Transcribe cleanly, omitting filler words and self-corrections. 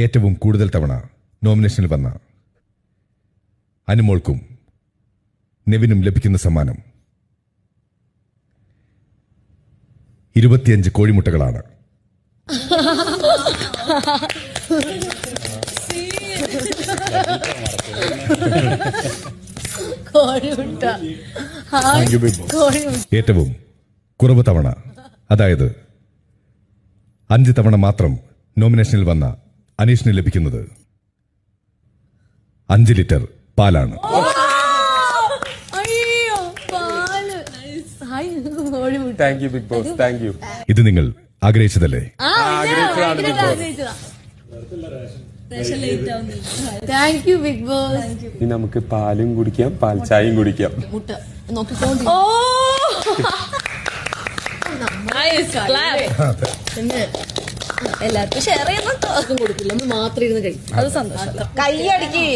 ഏറ്റവും കൂടുതൽ തവണ നോമിനേഷനിൽ വന്ന അനുമോൾക്കും നെവിനും ലഭിക്കുന്ന സമ്മാനം 25 കോഴിമുട്ടകളാണ്. ഏറ്റവും കുറവ് തവണ, അതായത് 5 തവണ മാത്രം നോമിനേഷനിൽ വന്ന അനീഷിന് ലഭിക്കുന്നത് 5 ലിറ്റർ പാലാണ്. Big boss, thank you. ഇത് നിങ്ങൾ ആഗ്രഹിച്ചതല്ലേ? Thank you big boss. ഇനി നമുക്ക് പാലും കുടിക്കാം, പാൽ ചായയും കുടിക്കാം. എല്ലാവർക്കും ഷെയർ ചെയ്യുന്നുണ്ടോ? കൊടുക്കില്ല, ഒന്ന് മാത്രം ഇരുന്ന് കഴിക്കും. അത് സന്തോഷം. കൈയടിക്ക്.